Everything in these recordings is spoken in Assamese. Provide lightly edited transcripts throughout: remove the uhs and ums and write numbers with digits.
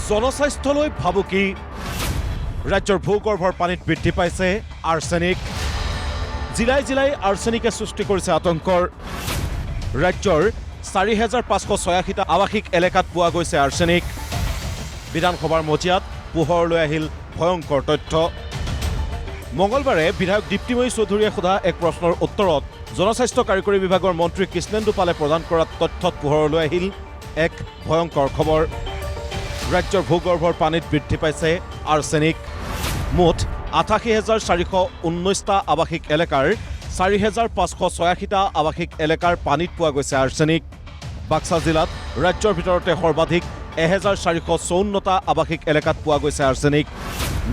জনস্বাস্থ্যলৈ ভাবুকি ৰাজ্যৰ ভূগৰ্ভৰ পানীত বৃদ্ধি পাইছে আৰ্ছেনিক জিলাই জিলাই আৰ্ছেনিকে সৃষ্টি কৰিছে আতংকৰ ৰাজ্যৰ ৪৫৮৬টা আৱাসিক এলেকাত পোৱা গৈছে আৰ্ছেনিক বিধানসভাৰ মজিয়াত পোহৰলৈ আহিল ভয়ংকৰ তথ্য মঙলবাৰে বিধায়ক দীপ্তিময়ী চৌধুৰীয়ে সোধা এক প্ৰশ্নৰ উত্তৰত জনস্বাস্থ্য কাৰিকৰী বিভাগৰ মন্ত্ৰী কৃষ্ণেন্দু পালে প্ৰদান কৰা তথ্যত পোহৰলৈ আহিল এক ভয়ংকৰ খবৰ ৰাজ্যৰ ভূগৰ্ভৰ পানীত বৃদ্ধি পাইছে আৰ্ছেনিক মুঠ ৮৮,৪১৯টা আৱাসিক এলেকাৰ ৪,৫৮৬টা আৱাসিক এলেকাৰ পানীত পোৱা গৈছে আৰ্ছেনিক বাক্সা জিলাত ৰাজ্যৰ ভিতৰতে সৰ্বাধিক ১,৪৫৪টা আৱাসিক এলেকাত পোৱা গৈছে আৰ্ছেনিক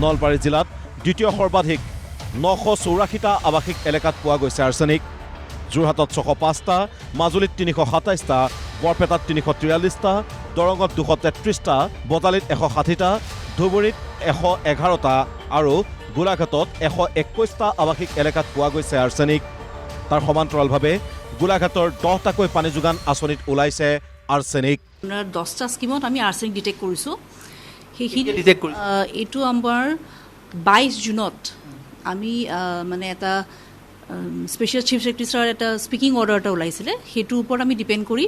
নলবাৰী জিলাত দ্বিতীয় সৰ্বাধিক ৯৮৪টা আৱাসিক এলেকাত পোৱা গৈছে আৰ্ছেনিক যোৰহাটত ৬০৫টা মাজুলীত ৩২৭টা বৰপেটাত ৩৪৩টা দৰঙত ২৩৩টা বজালীত ১৬০টা ধুবুৰীত ১১১টা আৰু গোলাঘাটত ১২১টা আৱাসিক এলেকাত পোৱা গৈছে আৰ্ছেনিক তাৰ সমান্তৰালভাৱে গোলাঘাটৰ 10টাকৈ পানী যোগান আঁচনিত ওলাইছে আৰ্ছেনিক 10টা স্কিমত আমি আৰ্ছেনিক ডিটেক্ট কৰিছোঁ সেইখিনি এইটো আমাৰ 22 জুনত আমি মানে এটা স্পেচিয়েল চিফ ছেক্ৰেটাৰীৰ এটা স্পিকিং অৰ্ডাৰ এটা ওলাইছিলে সেইটোৰ ওপৰত আমি ডিপেণ্ড কৰি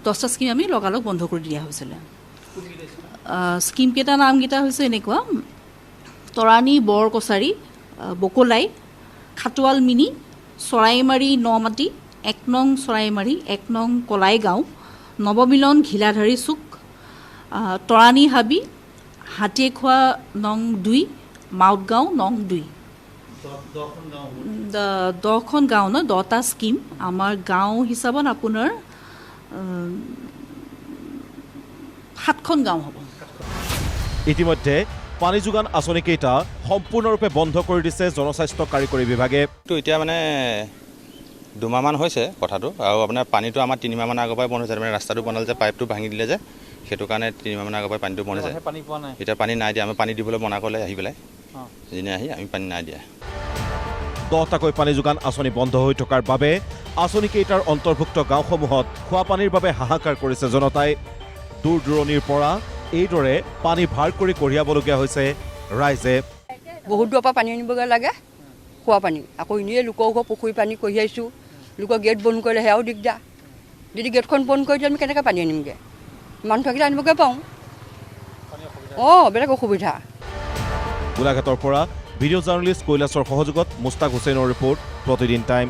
10টা স্কিম আমি লগালগ বন্ধ কৰি দিয়া হৈছিলে স্কিমকেইটা নামকেইটা হৈছে এনেকুৱা তৰাণী বৰকছাৰী বকলাই খাটোৱাল মিনি চৰাইমাৰী নমাটি 1 নং চৰাইমাৰী 1 নং কলাই গাঁও নৱমিলন ঘিলাধাৰী চুক তৰাণী হাবি হাতীখোৱা নং 2 মাউতগাঁও নং 2 10খন গাঁও ন 10টা স্কিম আমাৰ গাঁও হিচাপত আপোনাৰ 7খন গাঁও হ'ব ইতিমধ্যে পানী যোগান আঁচনিকেইটা সম্পূৰ্ণৰূপে বন্ধ কৰি দিছে জনস্বাস্থ্য কাৰিকৰী বিভাগে এতিয়া মানে দুমাহমান হৈছে কথাটো আৰু আপোনাৰ পানীটো আমাৰ 3 মাহমান আগৰ পৰাই বন্ধ হৈছে মানে ৰাস্তাটো বনালে যে পাইপটো ভাঙি দিলে যে সেইটো কাৰণে 3 মাহমান আগৰ পৰাই পানীটো বন্ধ হৈছে এতিয়া পানী নাই দিয়া আমি পানী দিবলৈ মনা কৰিলে আহি পেলাই যেনে আহি আমি পানী নাই দিয়া 10টাকৈ পানী যোগান আঁচনি বন্ধ হৈ থকাৰ বাবে আঁচনিকেইটাৰ অন্তৰ্ভুক্ত গাঁওসমূহত খোৱা পানীৰ বাবে হাহাকাৰ কৰিছে জনতাই দূৰ দূৰণিৰ পৰা এইদৰে পানী ভাৰ কৰি কঢ়িয়াবলগীয়া হৈছে ৰাইজে বহুত দূৰৰ পৰা পানী আনিবগৈ লাগে খোৱা পানী আকৌ এনেই লোকৰ ঘৰ পুখুৰী পানী কঢ়িয়াইছোঁ লোকৰ গেট বন্ধ কৰিলে সেয়াও দিগদাৰ যদি গেটখন বন্ধ কৰি দিয়ে আমি কেনেকৈ পানী আনিমগৈ মানুহ থাকিলে আনিবগৈ পাওঁ বেলেগ অসুবিধা গোলাঘাটৰ পৰা ভিডিঅ' জাৰ্নেলিষ্ট কৈলাশৰ সহযোগত মুস্তাক হুছেইনৰ ৰিপৰ্ট প্ৰতিদিন টাইম